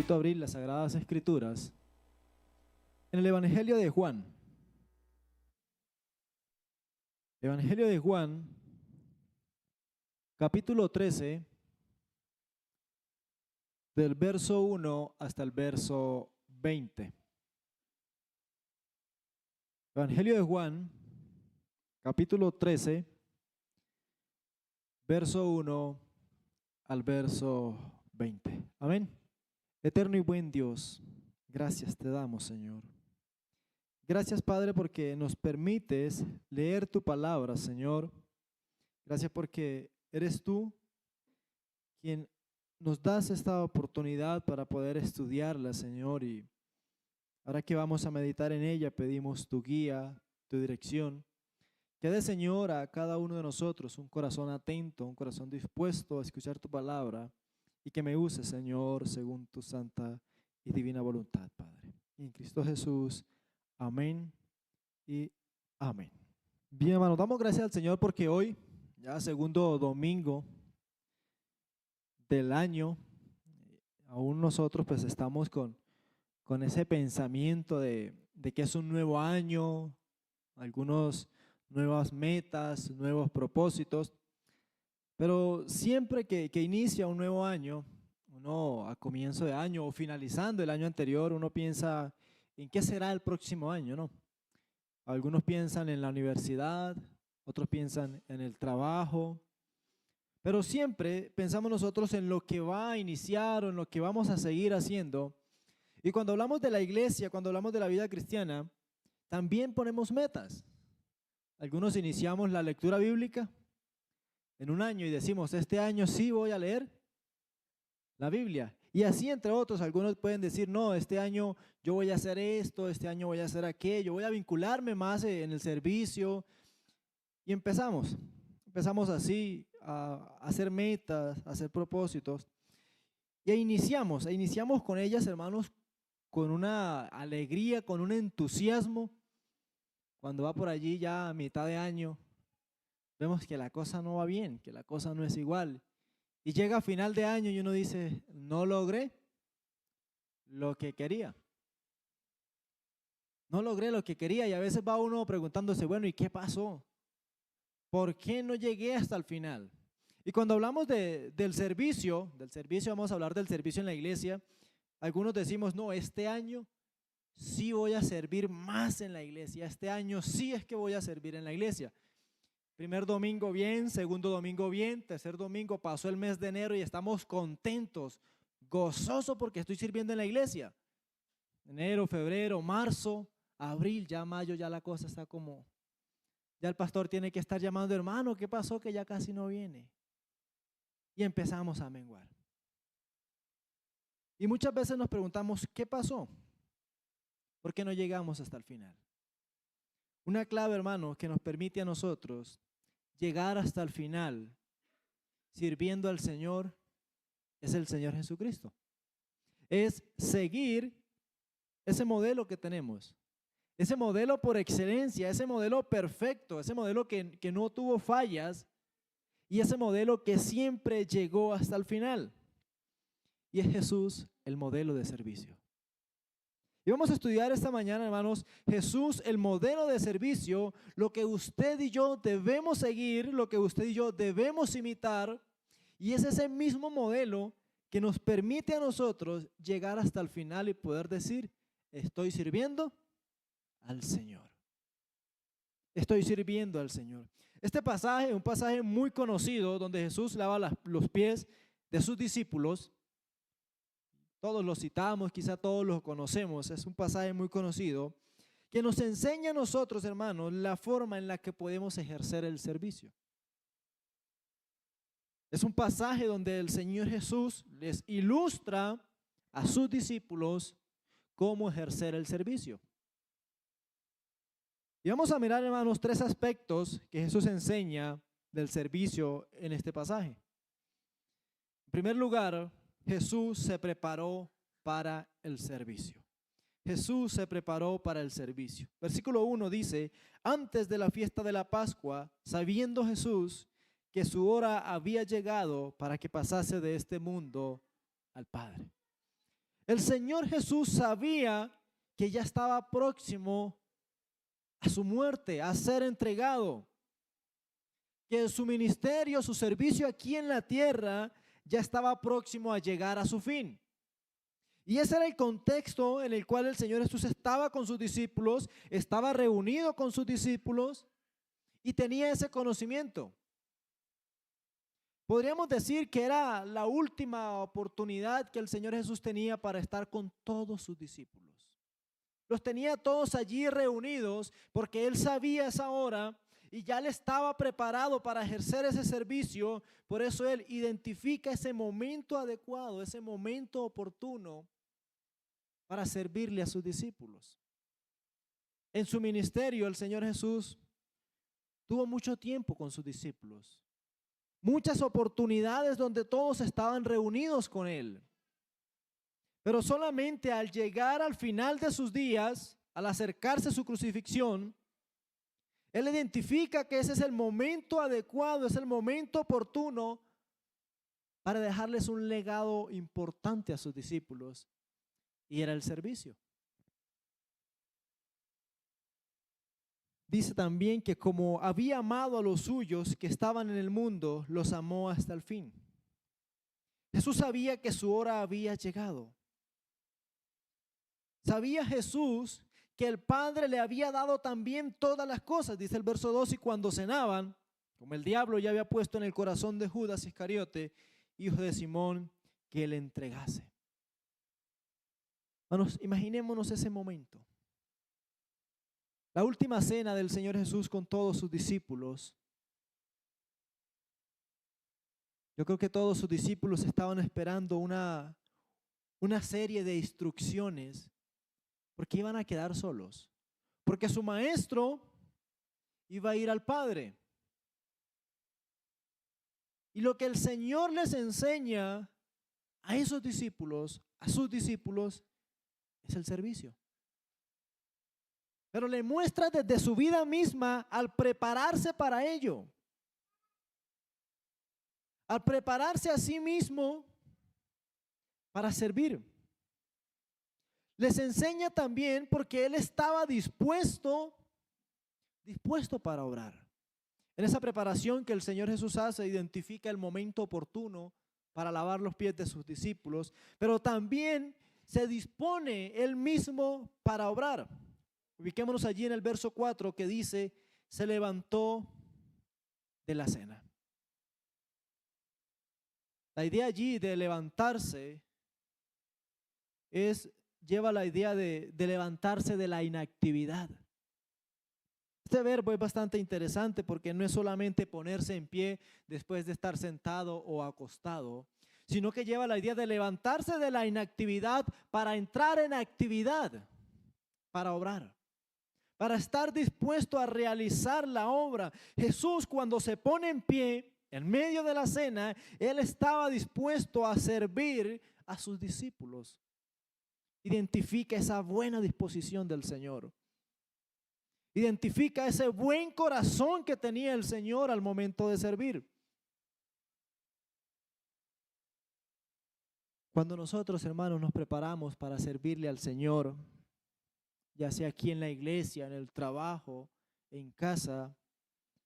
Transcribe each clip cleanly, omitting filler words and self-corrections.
invito a abrir las Sagradas Escrituras en el Evangelio de Juan. Evangelio de Juan, capítulo 13, del verso 1 hasta el verso 20. Evangelio de Juan, capítulo 13, verso 1 al verso 20. Amén. Eterno y buen Dios, gracias te damos, Señor. Gracias, Padre, porque nos permites leer tu palabra, Señor. Gracias porque eres tú quien nos das esta oportunidad para poder estudiarla, Señor. Y ahora que vamos a meditar en ella, pedimos tu guía, tu dirección. Que dé, Señor, a cada uno de nosotros un corazón atento, un corazón dispuesto a escuchar tu palabra. Y que me uses, Señor, según tu santa y divina voluntad, Padre. Y en Cristo Jesús, amén y amén. Bien, hermanos, damos gracias al Señor porque hoy, ya segundo domingo del año, aún nosotros pues estamos con ese pensamiento de que es un nuevo año, algunas nuevas metas, nuevos propósitos. Pero siempre que inicia un nuevo año, uno a comienzo de año o finalizando el año anterior, uno piensa en qué será el próximo año, ¿no? Algunos piensan en la universidad, otros piensan en el trabajo, pero siempre pensamos nosotros en lo que va a iniciar o en lo que vamos a seguir haciendo. Y cuando hablamos de la iglesia, cuando hablamos de la vida cristiana, también ponemos metas. Algunos iniciamos la lectura bíblica en un año y decimos, este año sí voy a leer la Biblia. Y así, entre otros, algunos pueden decir, no, este año yo voy a hacer esto, este año voy a hacer aquello, voy a vincularme más en el servicio. Y empezamos así a hacer metas, a hacer propósitos. Y iniciamos con ellas, hermanos, con una alegría, con un entusiasmo. Cuando va por allí ya a mitad de año, vemos que la cosa no va bien, que la cosa no es igual. Y llega a final de año y uno dice, no logré lo que quería. No logré lo que quería y a veces va uno preguntándose, bueno, ¿y qué pasó? ¿Por qué no llegué hasta el final? Y cuando hablamos del servicio, vamos a hablar del servicio en la iglesia. Algunos decimos, no, este año sí voy a servir más en la iglesia. Este año sí es que voy a servir en la iglesia. Primer domingo bien, segundo domingo bien, tercer domingo pasó el mes de enero y estamos contentos, gozosos porque estoy sirviendo en la iglesia. Enero, febrero, marzo, abril, ya mayo, ya la cosa está como, ya el pastor tiene que estar llamando, hermano, ¿qué pasó? Que ya casi no viene. Y empezamos a menguar. Y muchas veces nos preguntamos, ¿qué pasó? ¿Por qué no llegamos hasta el final? Una clave, hermano, que nos permite a nosotros llegar hasta el final sirviendo al Señor es el Señor Jesucristo. Es seguir ese modelo que tenemos, ese modelo por excelencia, ese modelo perfecto, ese modelo que no tuvo fallas y ese modelo que siempre llegó hasta el final. Y es Jesús el modelo de servicio. Y vamos a estudiar esta mañana, hermanos, Jesús, el modelo de servicio, lo que usted y yo debemos seguir, lo que usted y yo debemos imitar, y es ese mismo modelo que nos permite a nosotros llegar hasta el final y poder decir, estoy sirviendo al Señor. Estoy sirviendo al Señor. Este pasaje es un pasaje muy conocido donde Jesús lava los pies de sus discípulos. Todos lo citamos, quizá todos lo conocemos, es un pasaje muy conocido que nos enseña a nosotros, hermanos, la forma en la que podemos ejercer el servicio. Es un pasaje donde el Señor Jesús les ilustra a sus discípulos cómo ejercer el servicio. Y vamos a mirar, hermanos, tres aspectos que Jesús enseña del servicio en este pasaje. En primer lugar, Jesús se preparó para el servicio. Jesús se preparó para el servicio. Versículo 1 dice, antes de la fiesta de la Pascua, sabiendo Jesús que su hora había llegado para que pasase de este mundo al Padre. El Señor Jesús sabía que ya estaba próximo a su muerte, a ser entregado, que su ministerio, su servicio aquí en la tierra ya estaba próximo a llegar a su fin. Y ese era el contexto en el cual el Señor Jesús estaba con sus discípulos, estaba reunido con sus discípulos y tenía ese conocimiento. Podríamos decir que era la última oportunidad que el Señor Jesús tenía para estar con todos sus discípulos. Los tenía todos allí reunidos porque Él sabía esa hora y ya le estaba preparado para ejercer ese servicio. Por eso Él identifica ese momento adecuado, ese momento oportuno para servirle a sus discípulos. En su ministerio, el Señor Jesús tuvo mucho tiempo con sus discípulos. Muchas oportunidades donde todos estaban reunidos con Él. Pero solamente al llegar al final de sus días, al acercarse a su crucifixión, Él identifica que ese es el momento adecuado, es el momento oportuno para dejarles un legado importante a sus discípulos, y era el servicio. Dice también que como había amado a los suyos que estaban en el mundo, los amó hasta el fin. Jesús sabía que su hora había llegado. Sabía Jesús que el Padre le había dado también todas las cosas. Dice el verso 2, y cuando cenaban, como el diablo ya había puesto en el corazón de Judas Iscariote, hijo de Simón, que le entregase. Hermanos, imaginémonos ese momento. La última cena del Señor Jesús con todos sus discípulos. Yo creo que todos sus discípulos estaban esperando una serie de instrucciones porque iban a quedar solos. Porque su maestro iba a ir al Padre. Y lo que el Señor les enseña a esos discípulos, a sus discípulos, es el servicio. Pero le muestra desde su vida misma al prepararse para ello. Al prepararse a sí mismo para servir. Les enseña también porque Él estaba dispuesto para obrar. En esa preparación que el Señor Jesús hace, identifica el momento oportuno para lavar los pies de sus discípulos, pero también se dispone Él mismo para obrar. Ubiquémonos allí en el verso 4 que dice, se levantó de la cena. La idea allí de levantarse lleva la idea de levantarse de la inactividad. Este verbo es bastante interesante porque no es solamente ponerse en pie después de estar sentado o acostado, sino que lleva la idea de levantarse de la inactividad para entrar en actividad, para obrar, para estar dispuesto a realizar la obra. Jesús, cuando se pone en pie en medio de la cena, Él estaba dispuesto a servir a sus discípulos. Identifica esa buena disposición del Señor. Identifica ese buen corazón que tenía el Señor al momento de servir. Cuando nosotros, hermanos, nos preparamos para servirle al Señor, ya sea aquí en la iglesia, en el trabajo, en casa,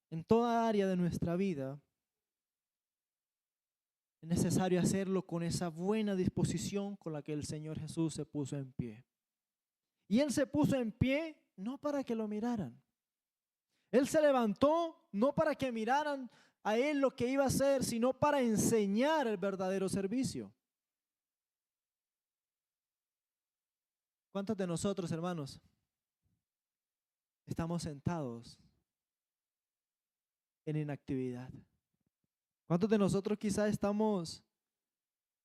en toda área de nuestra vida, es necesario hacerlo con esa buena disposición con la que el Señor Jesús se puso en pie. Y Él se puso en pie no para que lo miraran. Él se levantó no para que miraran a Él lo que iba a hacer, sino para enseñar el verdadero servicio. ¿Cuántos de nosotros, hermanos, estamos sentados en inactividad? ¿Cuántos de nosotros quizás estamos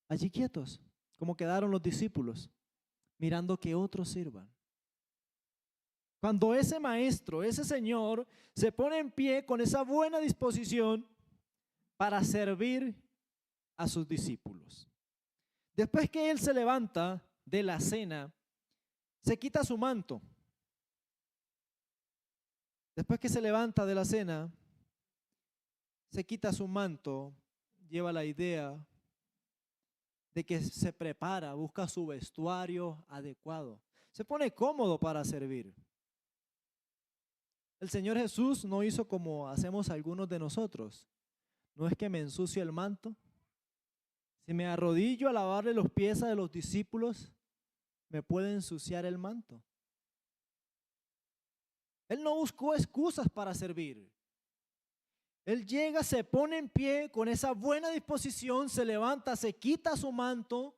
allí quietos, como quedaron los discípulos, mirando que otros sirvan? Cuando ese maestro, ese Señor, se pone en pie con esa buena disposición para servir a sus discípulos. Después que Él se levanta de la cena, se quita su manto. Después que se levanta de la cena, se quita su manto, lleva la idea de que se prepara, busca su vestuario adecuado, se pone cómodo para servir. El Señor Jesús no hizo como hacemos algunos de nosotros. No es que me ensucio el manto. Si me arrodillo a lavarle los pies a los discípulos, me puede ensuciar el manto. Él no buscó excusas para servir. Él llega, se pone en pie con esa buena disposición, se levanta, se quita su manto,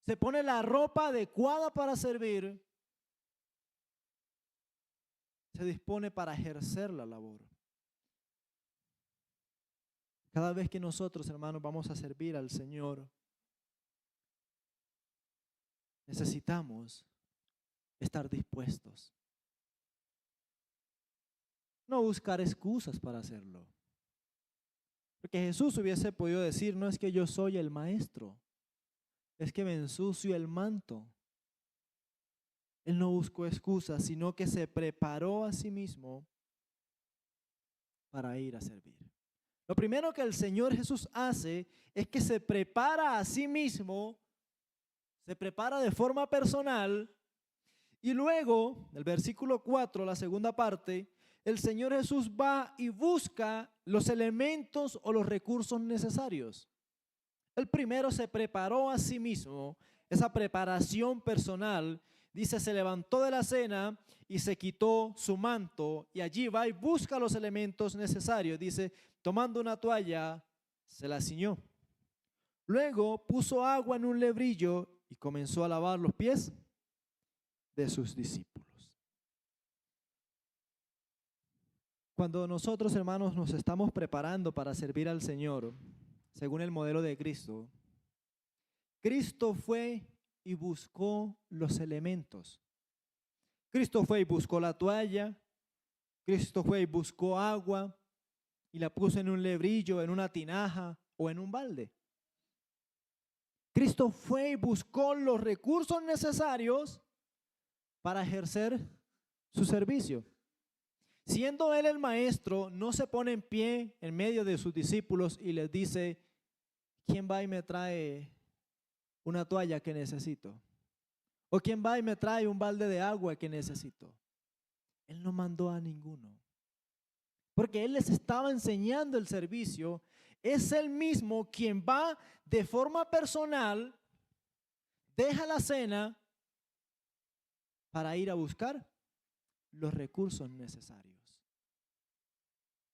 se pone la ropa adecuada para servir, se dispone para ejercer la labor. Cada vez que nosotros, hermanos, vamos a servir al Señor, necesitamos estar dispuestos. No buscar excusas para hacerlo. Porque Jesús hubiese podido decir, no es que yo soy el maestro, es que me ensucio el manto. Él no buscó excusas, sino que se preparó a sí mismo para ir a servir. Lo primero que el Señor Jesús hace es que se prepara a sí mismo, se prepara de forma personal, y luego, el versículo 4, la segunda parte, el Señor Jesús va y busca los elementos o los recursos necesarios. El primero se preparó a sí mismo, esa preparación personal, dice, se levantó de la cena y se quitó su manto y allí va y busca los elementos necesarios. Dice, tomando una toalla, se la ciñó. Luego puso agua en un lebrillo y comenzó a lavar los pies de sus discípulos. Cuando nosotros, hermanos, nos estamos preparando para servir al Señor, según el modelo de Cristo, Cristo fue y buscó los elementos. Cristo fue y buscó la toalla, Cristo fue y buscó agua y la puso en un lebrillo, en una tinaja o en un balde. Cristo fue y buscó los recursos necesarios para ejercer su servicio. Siendo Él el maestro, no se pone en pie en medio de sus discípulos y les dice, ¿quién va y me trae una toalla que necesito? ¿O quién va y me trae un balde de agua que necesito? Él no mandó a ninguno. Porque Él les estaba enseñando el servicio. Es Él mismo quien va de forma personal, deja la cena para ir a buscar los recursos necesarios.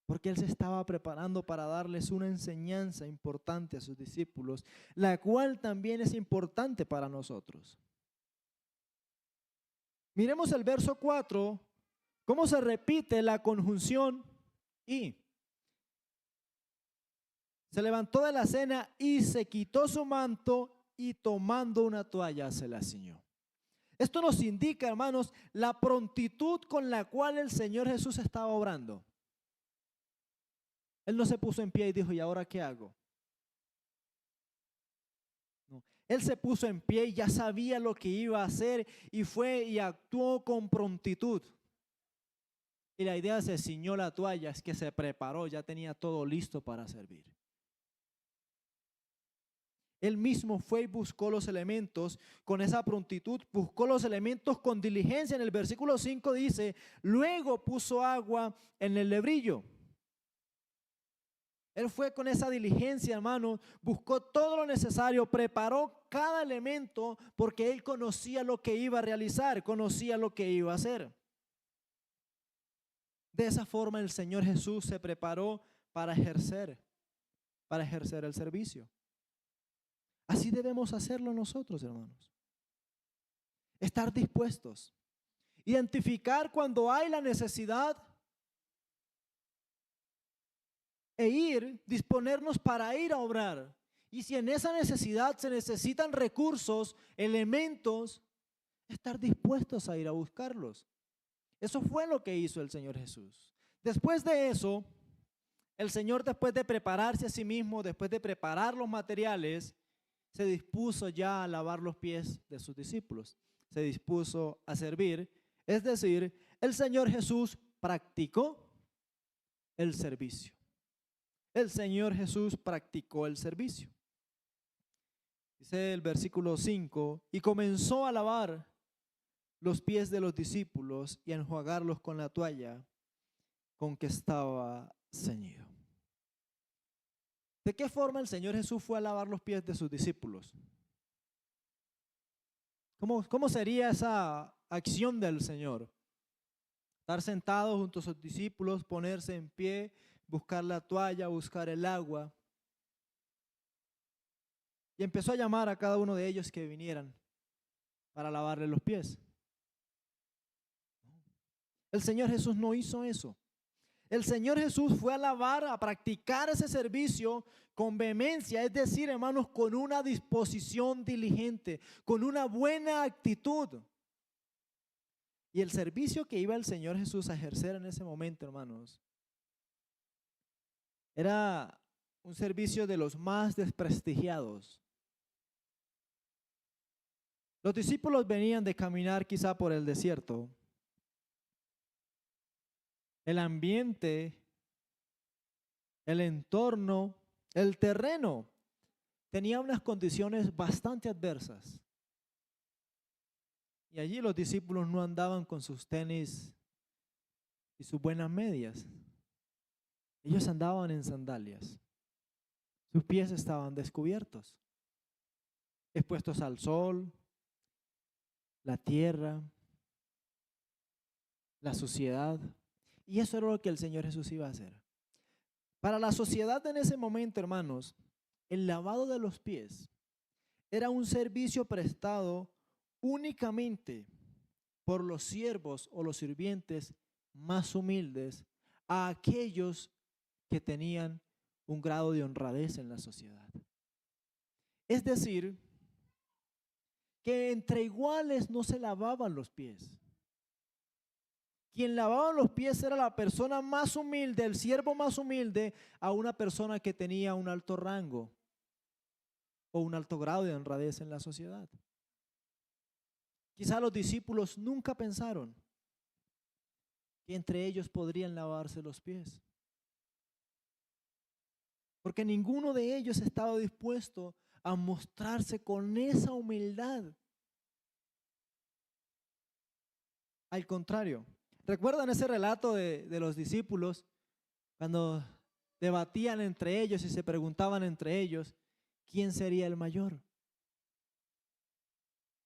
Porque Él se estaba preparando para darles una enseñanza importante a sus discípulos, la cual también es importante para nosotros. Miremos el verso 4, cómo se repite la conjunción y. Se levantó de la cena y se quitó su manto y tomando una toalla se la ciñó. Esto nos indica, hermanos, la prontitud con la cual el Señor Jesús estaba obrando. Él no se puso en pie y dijo, ¿y ahora qué hago? No. Él se puso en pie y ya sabía lo que iba a hacer y fue y actuó con prontitud. Y la idea se ciñó la toalla, es que se preparó, ya tenía todo listo para servir. Él mismo fue y buscó los elementos con esa prontitud, buscó los elementos con diligencia. En el versículo 5 dice, luego puso agua en el lebrillo. Él fue con esa diligencia, hermano, buscó todo lo necesario, preparó cada elemento porque él conocía lo que iba a realizar, conocía lo que iba a hacer. De esa forma el Señor Jesús se preparó para ejercer el servicio. Así debemos hacerlo nosotros, hermanos. Estar dispuestos. Identificar cuando hay la necesidad e disponernos para ir a obrar. Y si en esa necesidad se necesitan recursos, elementos, estar dispuestos a ir a buscarlos. Eso fue lo que hizo el Señor Jesús. Después de eso, el Señor, después de prepararse a sí mismo, después de preparar los materiales, se dispuso ya a lavar los pies de sus discípulos. Se dispuso a servir. Es decir, el Señor Jesús practicó el servicio. El Señor Jesús practicó el servicio. Dice el versículo 5, y comenzó a lavar los pies de los discípulos y a enjuagarlos con la toalla con que estaba ceñido. ¿De qué forma el Señor Jesús fue a lavar los pies de sus discípulos? ¿Cómo sería esa acción del Señor? Estar sentado junto a sus discípulos, ponerse en pie, buscar la toalla, buscar el agua. Y empezó a llamar a cada uno de ellos que vinieran para lavarle los pies. El Señor Jesús no hizo eso. El Señor Jesús fue a lavar, a practicar ese servicio con vehemencia, es decir, hermanos, con una disposición diligente, con una buena actitud. Y el servicio que iba el Señor Jesús a ejercer en ese momento, hermanos, era un servicio de los más desprestigiados. Los discípulos venían de caminar quizá por el desierto. El ambiente, el entorno, el terreno tenía unas condiciones bastante adversas. Y allí los discípulos no andaban con sus tenis y sus buenas medias. Ellos andaban en sandalias. Sus pies estaban descubiertos, expuestos al sol, la tierra, la suciedad. Y eso era lo que el Señor Jesús iba a hacer. Para la sociedad en ese momento, hermanos, el lavado de los pies era un servicio prestado únicamente por los siervos o los sirvientes más humildes a aquellos que tenían un grado de honradez en la sociedad. Es decir, que entre iguales no se lavaban los pies. Quien lavaba los pies era la persona más humilde, el siervo más humilde, a una persona que tenía un alto rango o un alto grado de honradez en la sociedad. Quizá los discípulos nunca pensaron que entre ellos podrían lavarse los pies, porque ninguno de ellos estaba dispuesto a mostrarse con esa humildad. Al contrario, ¿recuerdan ese relato de los discípulos cuando debatían entre ellos y se preguntaban entre ellos quién sería el mayor?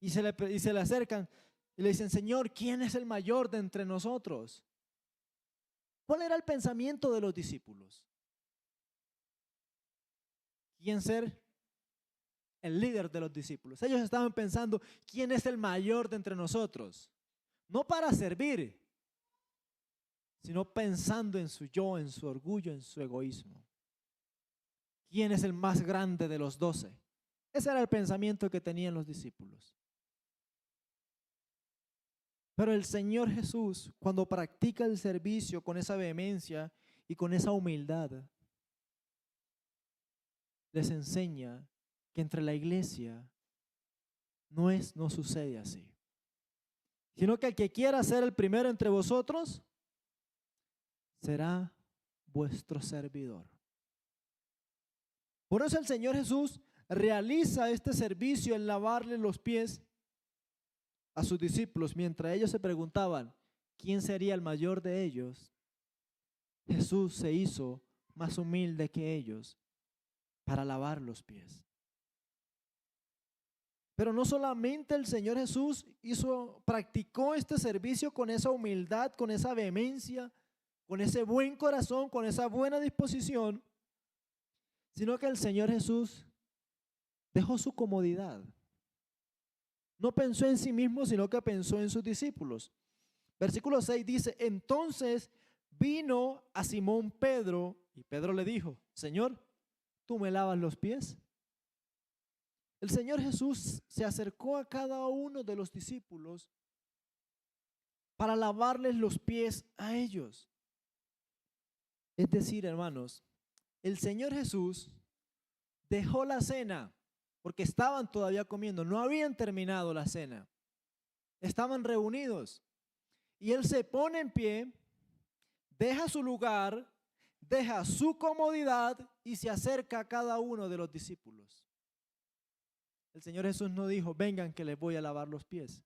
Y se le acercan y le dicen, Señor, ¿quién es el mayor de entre nosotros? ¿Cuál era el pensamiento de los discípulos? ¿Quién ser el líder de los discípulos? Ellos estaban pensando, ¿quién es el mayor de entre nosotros? No para servir, sino pensando en su yo, en su orgullo, en su egoísmo. ¿Quién es el más grande de los 12? Ese era el pensamiento que tenían los discípulos. Pero el Señor Jesús, cuando practica el servicio con esa vehemencia y con esa humildad, les enseña que entre la iglesia no sucede así, sino que el que quiera ser el primero entre vosotros será vuestro servidor. Por eso el Señor Jesús realiza este servicio en lavarle los pies a sus discípulos. Mientras ellos se preguntaban quién sería el mayor de ellos, Jesús se hizo más humilde que ellos para lavar los pies. Pero no solamente el Señor Jesús practicó este servicio con esa humildad, con esa vehemencia, con ese buen corazón, con esa buena disposición, sino que el Señor Jesús dejó su comodidad. No pensó en sí mismo, sino que pensó en sus discípulos. Versículo 6 dice, entonces vino a Simón Pedro y Pedro le dijo, Señor, ¿tú me lavas los pies? El Señor Jesús se acercó a cada uno de los discípulos para lavarles los pies a ellos. Es decir, hermanos, el Señor Jesús dejó la cena porque estaban todavía comiendo, no habían terminado la cena, estaban reunidos y Él se pone en pie, deja su lugar, deja su comodidad y se acerca a cada uno de los discípulos. El Señor Jesús no dijo, vengan que les voy a lavar los pies.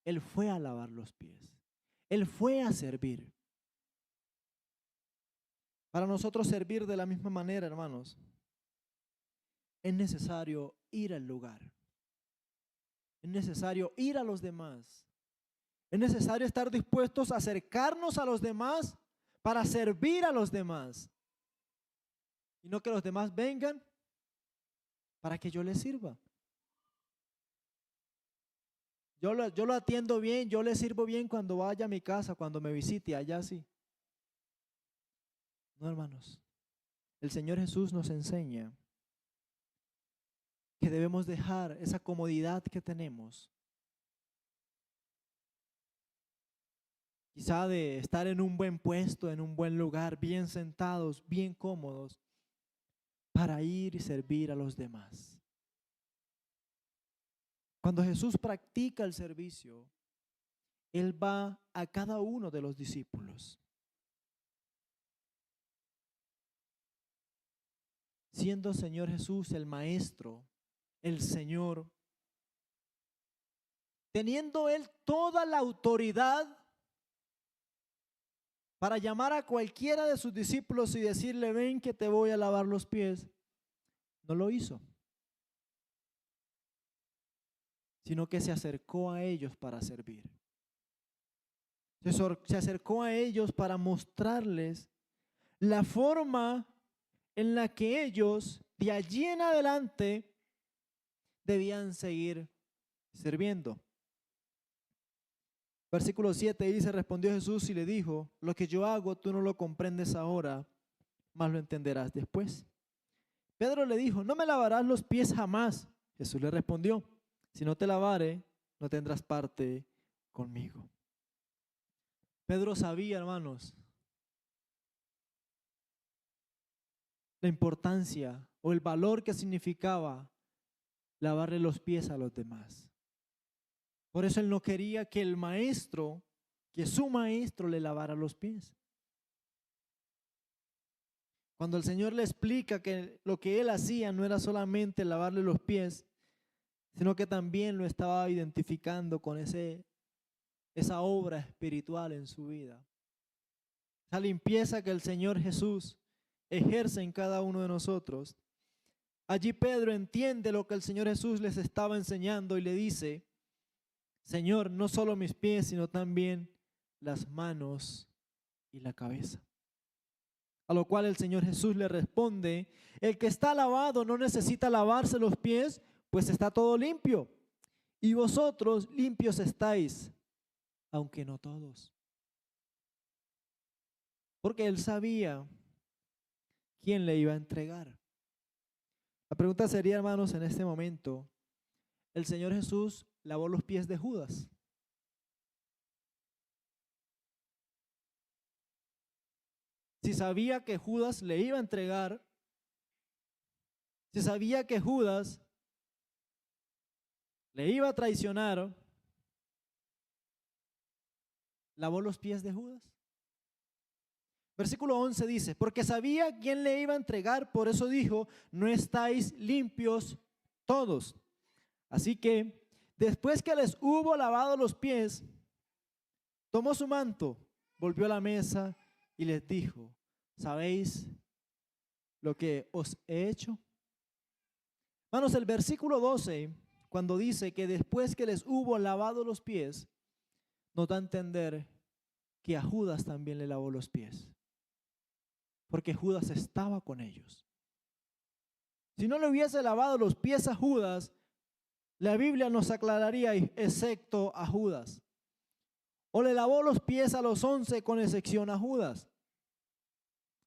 Él fue a lavar los pies. Él fue a servir. Para nosotros servir de la misma manera, hermanos, es necesario ir al lugar. Es necesario ir a los demás. Es necesario estar dispuestos a acercarnos a los demás para servir a los demás. Y no que los demás vengan para que yo les sirva. Yo lo atiendo bien, yo le sirvo bien cuando vaya a mi casa, cuando me visite, allá sí. No, hermanos. El Señor Jesús nos enseña que debemos dejar esa comodidad que tenemos. Quizá de estar en un buen puesto, en un buen lugar, bien sentados, bien cómodos, para ir y servir a los demás. Cuando Jesús practica el servicio, Él va a cada uno de los discípulos. Siendo Señor Jesús el Maestro, el Señor, teniendo Él toda la autoridad para llamar a cualquiera de sus discípulos y decirle, ven que te voy a lavar los pies, no lo hizo, sino que se acercó a ellos para servir. Se acercó a ellos para mostrarles la forma en la que ellos de allí en adelante debían seguir sirviendo. Versículo 7 dice, respondió Jesús y le dijo, lo que yo hago tú no lo comprendes ahora, mas lo entenderás después. Pedro le dijo, no me lavarás los pies jamás. Jesús le respondió, si no te lavare, no tendrás parte conmigo. Pedro sabía, hermanos, la importancia o el valor que significaba lavarle los pies a los demás. Por eso él no quería que el maestro, que su maestro le lavara los pies. Cuando el Señor le explica que lo que él hacía no era solamente lavarle los pies, sino que también lo estaba identificando con esa obra espiritual en su vida. Esa limpieza que el Señor Jesús ejerce en cada uno de nosotros. Allí Pedro entiende lo que el Señor Jesús les estaba enseñando y le dice, Señor, no solo mis pies, sino también las manos y la cabeza. A lo cual el Señor Jesús le responde, el que está lavado no necesita lavarse los pies, pues está todo limpio. Y vosotros limpios estáis, aunque no todos. Porque él sabía quién le iba a entregar. La pregunta sería, hermanos, en este momento, ¿el Señor Jesús lavó los pies de Judas? Si sabía que Judas le iba a entregar, si sabía que Judas le iba a traicionar, ¿lavó los pies de Judas? Versículo 11 dice, porque sabía quién le iba a entregar, por eso dijo, no estáis limpios todos. Así que después que les hubo lavado los pies, tomó su manto, volvió a la mesa y les dijo, ¿sabéis lo que os he hecho? Hermanos, el versículo 12, cuando dice que después que les hubo lavado los pies, nos da a entender que a Judas también le lavó los pies. Porque Judas estaba con ellos. Si no le hubiese lavado los pies a Judas, la Biblia nos aclararía, excepto a Judas. O le lavó los pies a los 11 con excepción a Judas.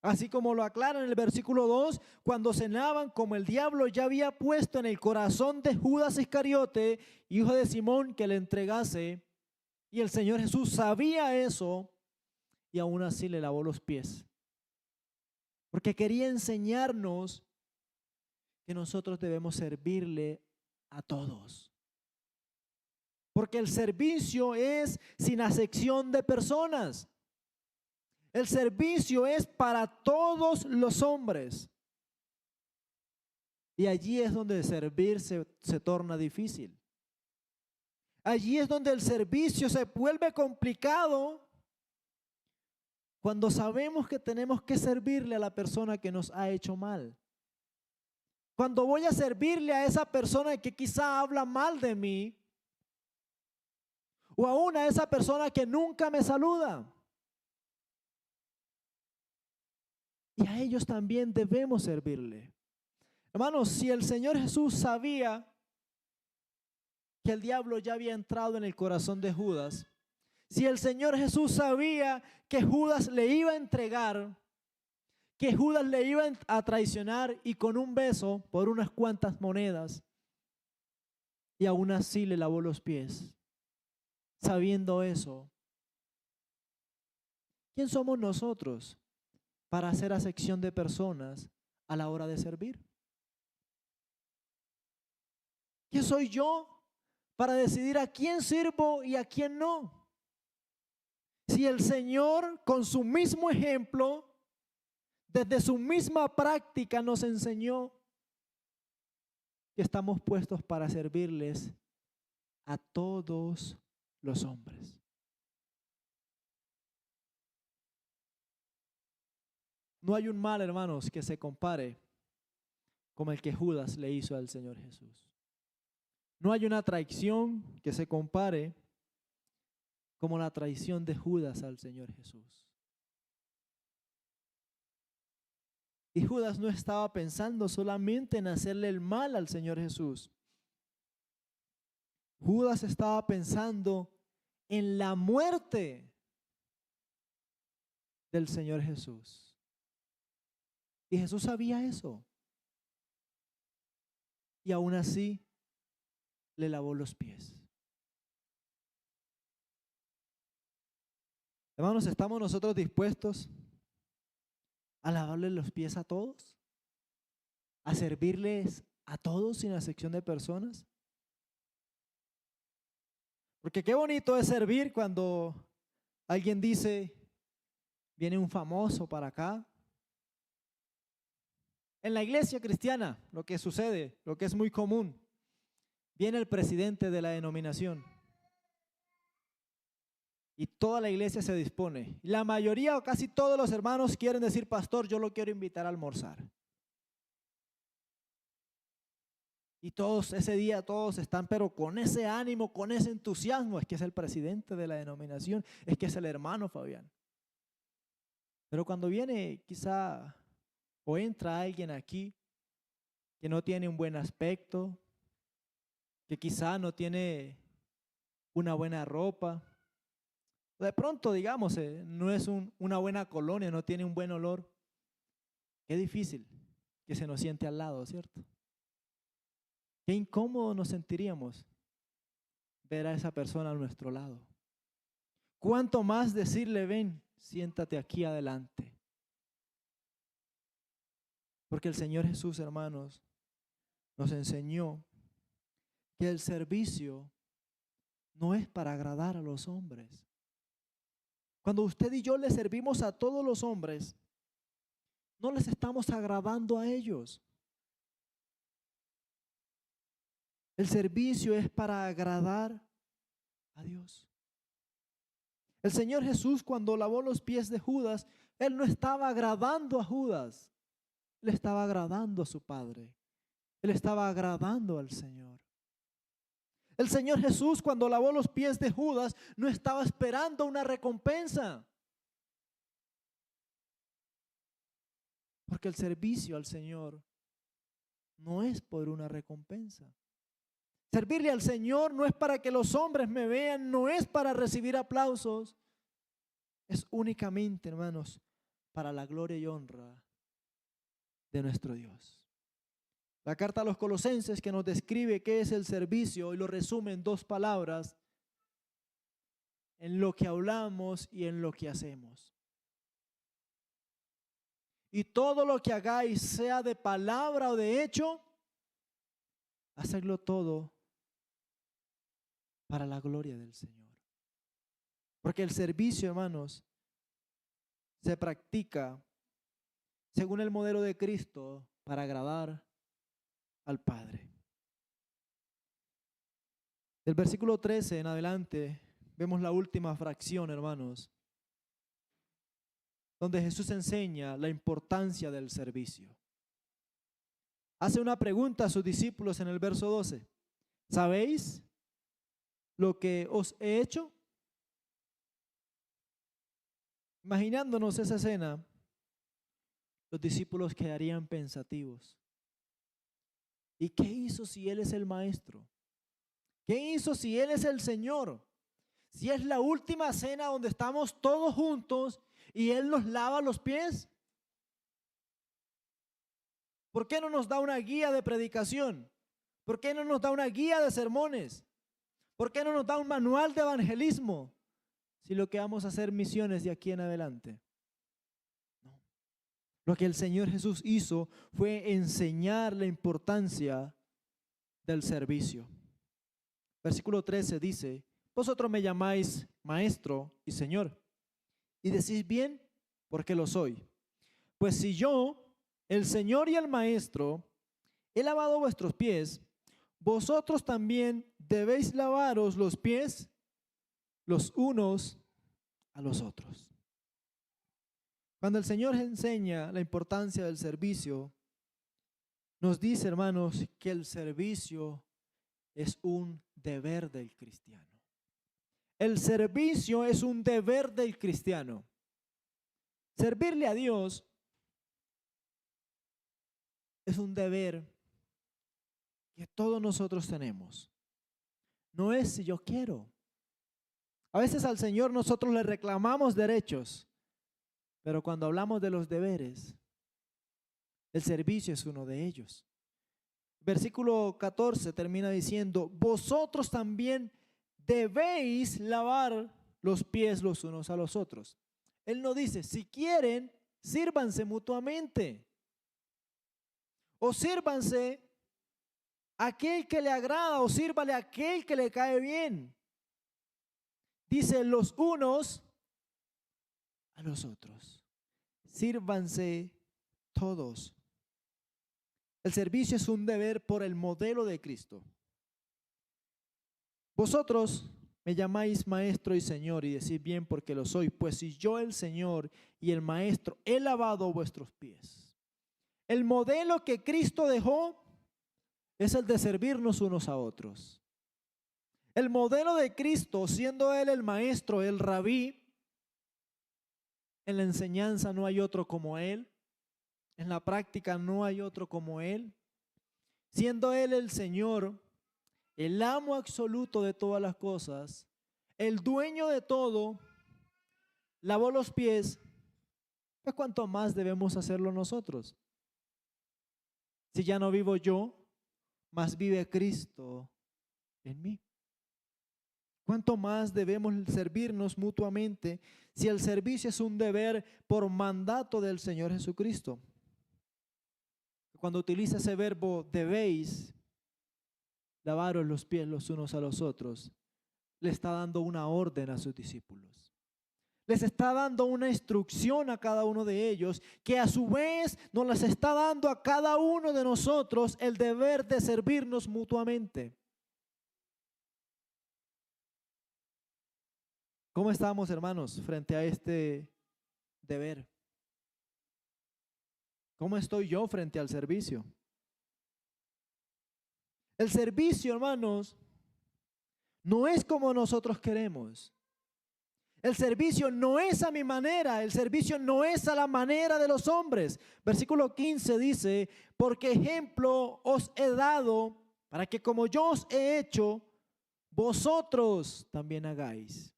Así como lo aclara en el versículo 2, cuando cenaban, como el diablo ya había puesto en el corazón de Judas Iscariote, hijo de Simón, que le entregase, y el Señor Jesús sabía eso, y aún así le lavó los pies. Porque quería enseñarnos que nosotros debemos servirle a todos. Porque el servicio es sin acepción de personas. El servicio es para todos los hombres. Y allí es donde servir se torna difícil. Allí es donde el servicio se vuelve complicado cuando sabemos que tenemos que servirle a la persona que nos ha hecho mal. Cuando voy a servirle a esa persona que quizá habla mal de mí, o aún a esa persona que nunca me saluda. Y a ellos también debemos servirle. Hermanos, si el Señor Jesús sabía que el diablo ya había entrado en el corazón de Judas, si el Señor Jesús sabía que Judas le iba a entregar, que Judas le iba a traicionar y con un beso por unas cuantas monedas, y aún así le lavó los pies, sabiendo eso, ¿quién somos nosotros para hacer acepción de personas a la hora de servir? ¿Quién soy yo para decidir a quién sirvo y a quién no? Si el Señor con su mismo ejemplo, desde su misma práctica nos enseñó que estamos puestos para servirles a todos los hombres. No hay un mal, hermanos, que se compare como el que Judas le hizo al Señor Jesús. No hay una traición que se compare como la traición de Judas al Señor Jesús. Y Judas no estaba pensando solamente en hacerle el mal al Señor Jesús. Judas estaba pensando en la muerte del Señor Jesús. Y Jesús sabía eso. Y aún así le lavó los pies. Hermanos, ¿estamos nosotros dispuestos a lavarle los pies a todos? ¿A servirles a todos sin acepción de personas? Porque qué bonito es servir cuando alguien dice, viene un famoso para acá. En la iglesia cristiana, lo que sucede, lo que es muy común, viene el presidente de la denominación y toda la iglesia se dispone. La mayoría o casi todos los hermanos quieren decir, pastor, yo lo quiero invitar a almorzar. Y todos ese día, todos están, pero con ese ánimo, con ese entusiasmo. Es que es el presidente de la denominación, es que es el hermano Fabián. Pero cuando viene quizá o entra alguien aquí que no tiene un buen aspecto, que quizá no tiene una buena ropa, de pronto digamos, no es una buena colonia, no tiene un buen olor, qué difícil que se nos siente al lado, ¿cierto? Qué incómodo nos sentiríamos ver a esa persona a nuestro lado. ¿Cuánto más decirle, ven, siéntate aquí adelante? Porque el Señor Jesús, hermanos, nos enseñó que el servicio no es para agradar a los hombres. Cuando usted y yo le servimos a todos los hombres, no les estamos agradando a ellos. El servicio es para agradar a Dios. El Señor Jesús, cuando lavó los pies de Judas, Él no estaba agradando a Judas, Él estaba agradando a su Padre. Él estaba agradando al Señor. El Señor Jesús, cuando lavó los pies de Judas, no estaba esperando una recompensa. Porque el servicio al Señor no es por una recompensa. Servirle al Señor no es para que los hombres me vean, no es para recibir aplausos. Es únicamente, hermanos, para la gloria y honra de nuestro Dios. La carta a los Colosenses, que nos describe qué es el servicio y lo resume en 2 palabras: en lo que hablamos y en lo que hacemos. Y todo lo que hagáis, sea de palabra o de hecho, hacedlo todo para la gloria del Señor. Porque el servicio, hermanos, se practica según el modelo de Cristo para agradar al Padre. Del versículo 13 en adelante vemos la última fracción, hermanos, donde Jesús enseña la importancia del servicio. Hace una pregunta a sus discípulos en el verso 12. ¿Sabéis lo que os he hecho? Imaginándonos esa escena, los discípulos quedarían pensativos. ¿Y qué hizo si Él es el Maestro? ¿Qué hizo si Él es el Señor? Si es la última cena donde estamos todos juntos y Él nos lava los pies. ¿Por qué no nos da una guía de predicación? ¿Por qué no nos da una guía de sermones? ¿Por qué no nos da un manual de evangelismo? Si lo que vamos a hacer misiones de aquí en adelante. No. Lo que el Señor Jesús hizo fue enseñar la importancia del servicio. Versículo 13 dice: vosotros me llamáis maestro y señor, y decís bien, porque lo soy. Pues si yo, el Señor y el Maestro, he lavado vuestros pies, vosotros también debéis lavaros los pies los unos a los otros. Cuando el Señor enseña la importancia del servicio, nos dice, hermanos, que el servicio es un deber del cristiano. El servicio es un deber del cristiano. Servirle a Dios es un deber que todos nosotros tenemos. No es si yo quiero. A veces al Señor nosotros le reclamamos derechos, pero cuando hablamos de los deberes, el servicio es uno de ellos. Versículo 14 termina diciendo: vosotros también debéis lavar los pies los unos a los otros. Él no dice, si quieren, sírvanse mutuamente. O sírvanse a aquel que le agrada, o sírvale a aquel que le cae bien. Dice, los unos a los otros. Sírvanse todos. El servicio es un deber por el modelo de Cristo. Vosotros me llamáis maestro y señor, y decís bien, porque lo soy. Pues si yo, el Señor y el Maestro, he lavado vuestros pies. El modelo que Cristo dejó es el de servirnos unos a otros. El modelo de Cristo, siendo Él el Maestro, el Rabí, en la enseñanza no hay otro como Él, en la práctica no hay otro como Él, siendo Él el Señor, el amo absoluto de todas las cosas, el dueño de todo, lavó los pies, pues cuánto más debemos hacerlo nosotros. Si ya no vivo yo, más vive Cristo en mí. ¿Cuánto más debemos servirnos mutuamente si el servicio es un deber por mandato del Señor Jesucristo? Cuando utiliza ese verbo debéis, lavaros los pies los unos a los otros, le está dando una orden a sus discípulos. Les está dando una instrucción a cada uno de ellos, que a su vez nos las está dando a cada uno de nosotros el deber de servirnos mutuamente. ¿Cómo estamos, hermanos, frente a este deber? ¿Cómo estoy yo frente al servicio? El servicio, hermanos, no es como nosotros queremos. El servicio no es a mi manera, el servicio no es a la manera de los hombres. Versículo 15 dice, porque ejemplo os he dado para que como yo os he hecho, vosotros también hagáis.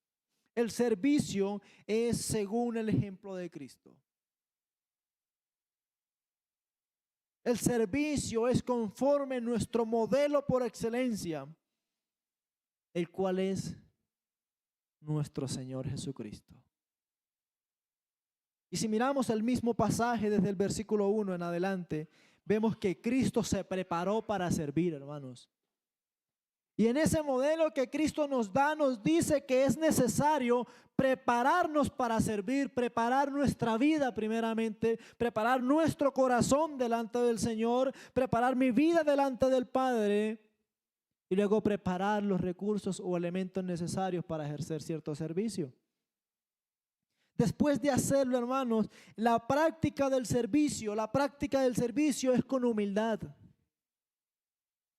El servicio es según el ejemplo de Cristo. El servicio es conforme a nuestro modelo por excelencia, el cual es nuestro Señor Jesucristo. Y si miramos el mismo pasaje desde el versículo 1 en adelante, vemos que Cristo se preparó para servir, hermanos. Y en ese modelo que Cristo nos da, nos dice que es necesario prepararnos para servir, preparar nuestra vida primeramente, preparar nuestro corazón delante del Señor, preparar mi vida delante del Padre y luego preparar los recursos o elementos necesarios para ejercer cierto servicio. Después de hacerlo, hermanos, la práctica del servicio es con humildad.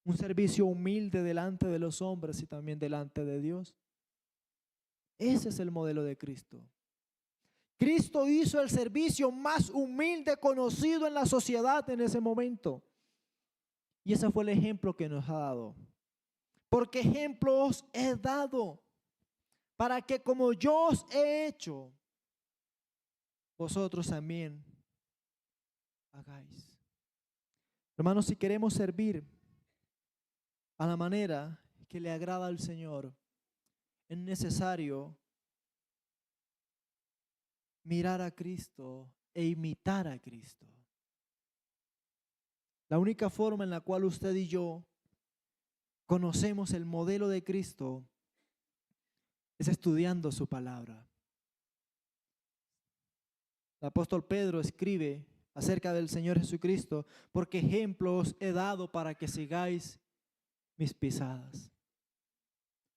Un servicio humilde delante de los hombres y también delante de Dios. Ese es el modelo de Cristo. Cristo hizo el servicio más humilde conocido en la sociedad en ese momento. Y ese fue el ejemplo que nos ha dado. Porque ejemplo os he dado para que como yo os he hecho, vosotros también hagáis. Hermanos, si queremos servir a la manera que le agrada al Señor, es necesario mirar a Cristo e imitar a Cristo. La única forma en la cual usted y yo conocemos el modelo de Cristo es estudiando su palabra. El apóstol Pedro escribe acerca del Señor Jesucristo, porque ejemplo os he dado para que sigáis mis pisadas.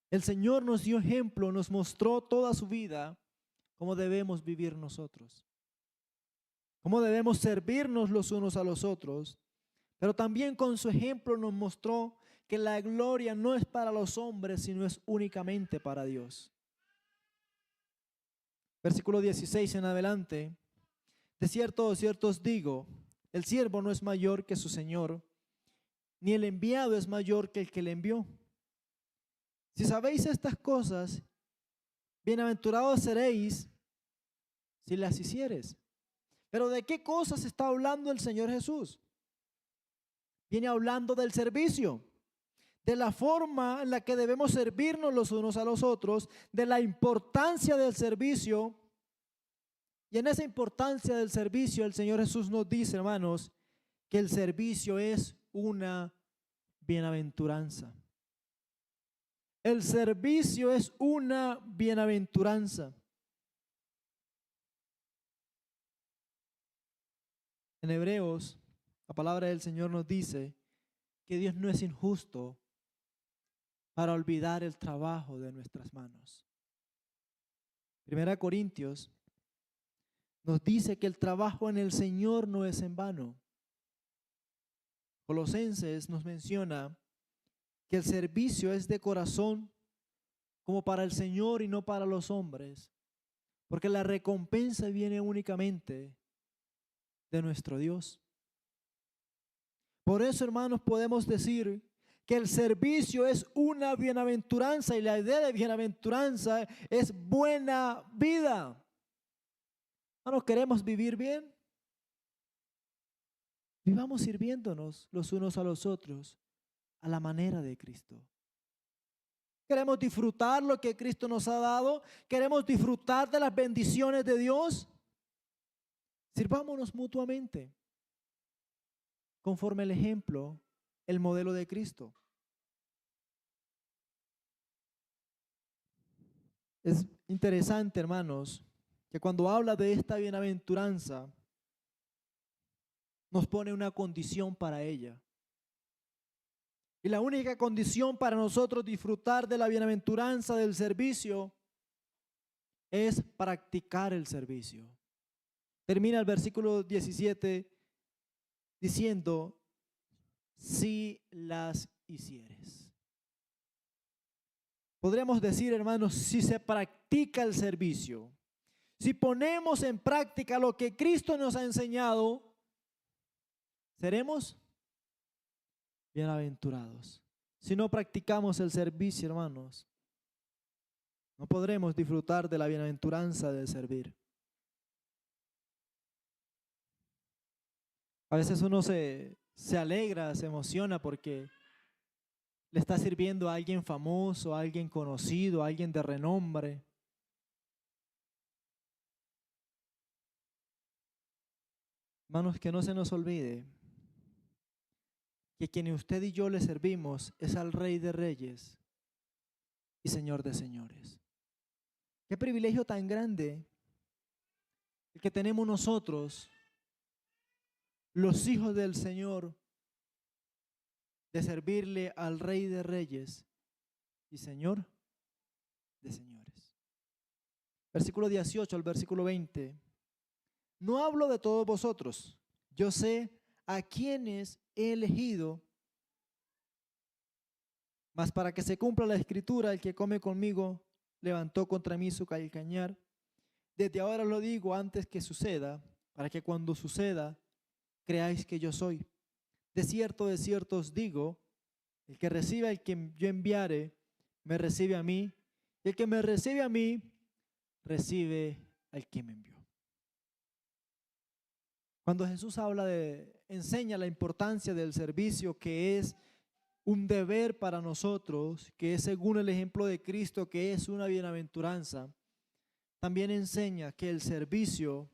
El Señor nos dio ejemplo, nos mostró toda su vida, cómo debemos vivir nosotros, cómo debemos servirnos los unos a los otros, pero también con su ejemplo nos mostró que la gloria no es para los hombres, sino es únicamente para Dios. Versículo 16 en adelante. De cierto os digo, el siervo no es mayor que su Señor, ni el enviado es mayor que el que le envió. Si sabéis estas cosas, bienaventurados seréis si las hicieres. Pero ¿de qué cosas está hablando el Señor Jesús? Viene hablando del servicio, de la forma en la que debemos servirnos los unos a los otros, de la importancia del servicio. Y en esa importancia del servicio, el Señor Jesús nos dice, hermanos, que el servicio es una bienaventuranza. El servicio es una bienaventuranza. En Hebreos, la palabra del Señor nos dice que Dios no es injusto para olvidar el trabajo de nuestras manos. Primera Corintios nos dice que el trabajo en el Señor no es en vano. Colosenses nos menciona que el servicio es de corazón como para el Señor y no para los hombres, porque la recompensa viene únicamente de nuestro Dios. Por eso, hermanos, podemos decir que el servicio es una bienaventuranza y la idea de bienaventuranza es buena vida. Hermanos, ¿queremos vivir bien? Vivamos sirviéndonos los unos a los otros a la manera de Cristo. Queremos disfrutar lo que Cristo nos ha dado. Queremos disfrutar de las bendiciones de Dios. Sirvámonos mutuamente conforme el ejemplo, el modelo de Cristo. Es interesante, hermanos, que cuando habla de esta bienaventuranza, nos pone una condición para ella. Y la única condición para nosotros disfrutar de la bienaventuranza del servicio es practicar el servicio. Termina el versículo 17 diciendo, si las hicieres. Podríamos decir, hermanos, si se practica el servicio, si ponemos en práctica lo que Cristo nos ha enseñado, seremos bienaventurados. Si no practicamos el servicio, hermanos, no podremos disfrutar de la bienaventuranza de servir. A veces uno se alegra, se emociona porque le está sirviendo a alguien famoso, a alguien conocido, a alguien de renombre. Hermanos, que no se nos olvide que quien usted y yo le servimos es al Rey de Reyes y Señor de Señores. Qué privilegio tan grande el que tenemos nosotros, los hijos del Señor, de servirle al Rey de Reyes y Señor de Señores. Versículo 18 al versículo 20. No hablo de todos vosotros, yo sé a quienes he elegido, mas para que se cumpla la escritura, el que come conmigo levantó contra mí su calcañar. Desde ahora lo digo antes que suceda, para que cuando suceda creáis que yo soy. De cierto os digo, el que recibe al que yo enviare, me recibe a mí, y el que me recibe a mí, recibe al que me envió. Cuando Jesús enseña la importancia del servicio, que es un deber para nosotros, que es según el ejemplo de Cristo, que es una bienaventuranza, también enseña que el servicio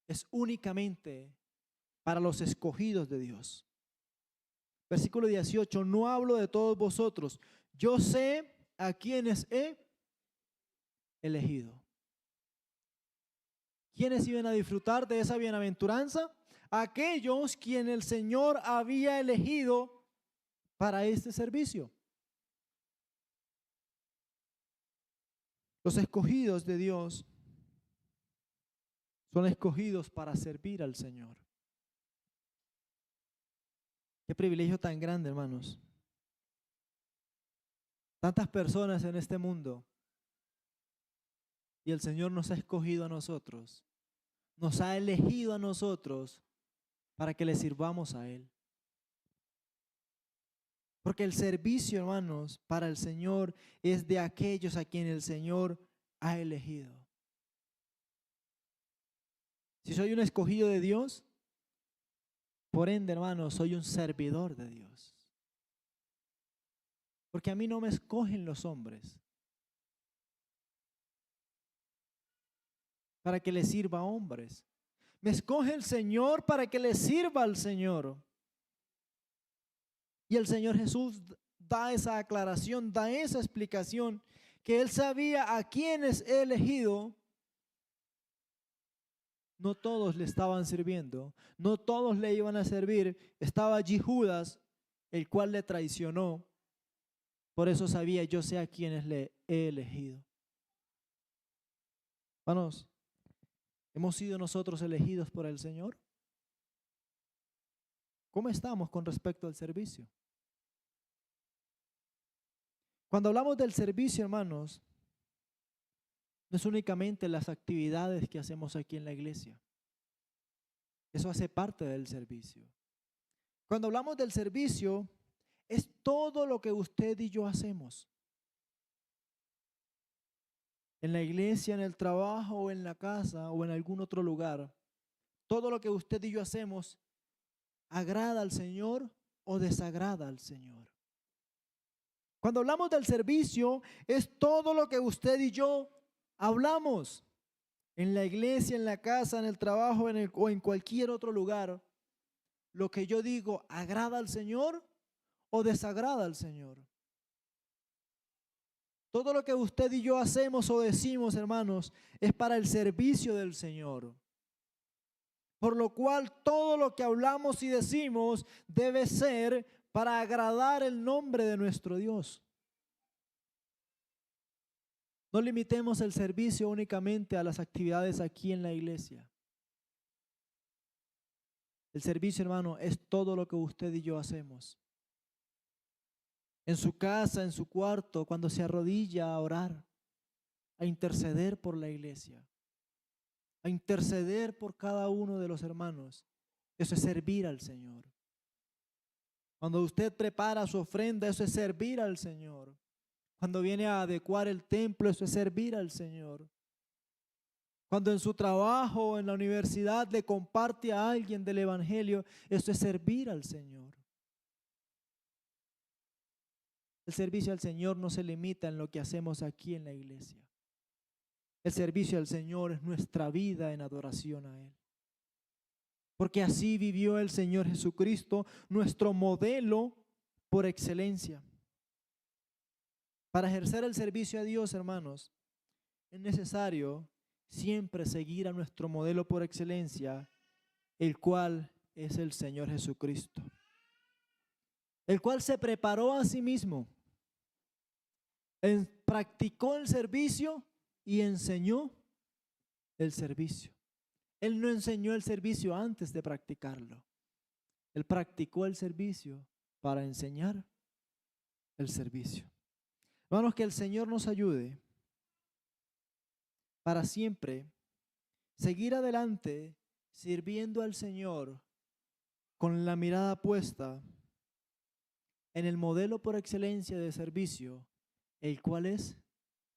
es únicamente para los escogidos de Dios. Versículo 18, no hablo de todos vosotros, yo sé a quienes he elegido. ¿Quiénes iban a disfrutar de esa bienaventuranza? Aquellos quienes el Señor había elegido para este servicio. Los escogidos de Dios son escogidos para servir al Señor. Qué privilegio tan grande, hermanos. Tantas personas en este mundo y el Señor nos ha escogido a nosotros, nos ha elegido a nosotros para que le sirvamos a Él. Porque el servicio, hermanos, para el Señor es de aquellos a quienes el Señor ha elegido. Si soy un escogido de Dios, por ende, hermanos, soy un servidor de Dios. Porque a mí no me escogen los hombres para que le sirva a hombres. Me escoge el Señor para que le sirva al Señor. Y el Señor Jesús da esa aclaración, da esa explicación, que Él sabía a quienes he elegido. No todos le estaban sirviendo, no todos le iban a servir. Estaba allí Judas, el cual le traicionó. Por eso sabía, yo sé a quienes le he elegido. Hermanos, ¿hemos sido nosotros elegidos por el Señor? ¿Cómo estamos con respecto al servicio? Cuando hablamos del servicio, hermanos, no es únicamente las actividades que hacemos aquí en la iglesia. Eso hace parte del servicio. Cuando hablamos del servicio, es todo lo que usted y yo hacemos. En la iglesia, en el trabajo, o en la casa, o en algún otro lugar. Todo lo que usted y yo hacemos, ¿agrada al Señor o desagrada al Señor? Cuando hablamos del servicio, es todo lo que usted y yo hablamos. En la iglesia, en la casa, en el trabajo, o en cualquier otro lugar. Lo que yo digo, ¿agrada al Señor o desagrada al Señor? Todo lo que usted y yo hacemos o decimos, hermanos, es para el servicio del Señor. Por lo cual todo lo que hablamos y decimos debe ser para agradar el nombre de nuestro Dios. No limitemos el servicio únicamente a las actividades aquí en la iglesia. El servicio, hermano, es todo lo que usted y yo hacemos. En su casa, en su cuarto, cuando se arrodilla a orar, a interceder por la iglesia, a interceder por cada uno de los hermanos. Eso es servir al Señor. Cuando usted prepara su ofrenda, eso es servir al Señor. Cuando viene a adecuar el templo, eso es servir al Señor. Cuando en su trabajo o en la universidad le comparte a alguien del evangelio, eso es servir al Señor. El servicio al Señor no se limita en lo que hacemos aquí en la iglesia. El servicio al Señor es nuestra vida en adoración a Él. porque así vivió el Señor Jesucristo, nuestro modelo por excelencia. Para ejercer el servicio a Dios, hermanos, es necesario siempre seguir a nuestro modelo por excelencia, el cual es el Señor Jesucristo, el cual se preparó a sí mismo, practicó el servicio y enseñó el servicio. Él no enseñó el servicio antes de practicarlo. Él practicó el servicio para enseñar el servicio. Hermanos, que el Señor nos ayude para siempre seguir adelante sirviendo al Señor con la mirada puesta en el modelo por excelencia de servicio, el cual es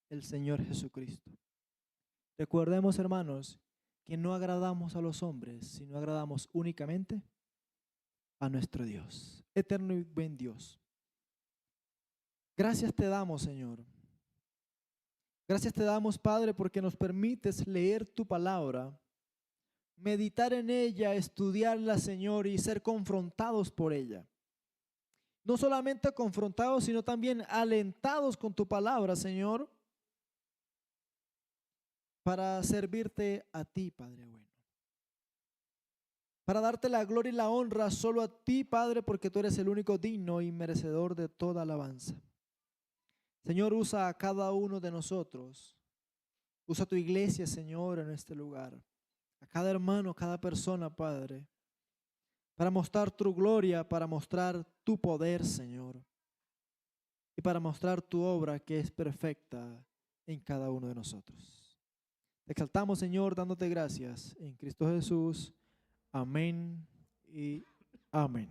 el Señor Jesucristo. Recordemos, hermanos, que no agradamos a los hombres, sino agradamos únicamente a nuestro Dios, eterno y buen Dios. Gracias te damos, Señor. Gracias te damos, Padre, porque nos permites leer tu palabra, meditar en ella, estudiarla, Señor, y ser confrontados por ella. No solamente confrontados, sino también alentados con tu palabra, Señor, para servirte a ti, Padre bueno. Para darte la gloria y la honra solo a ti, Padre, porque tú eres el único digno y merecedor de toda alabanza. Señor, usa a cada uno de nosotros. Usa tu iglesia, Señor, en este lugar. A cada hermano, cada persona, Padre, para mostrar tu gloria, para mostrar tu poder, Señor, y para mostrar tu obra que es perfecta en cada uno de nosotros. Te exaltamos, Señor, dándote gracias en Cristo Jesús. Amén y amén.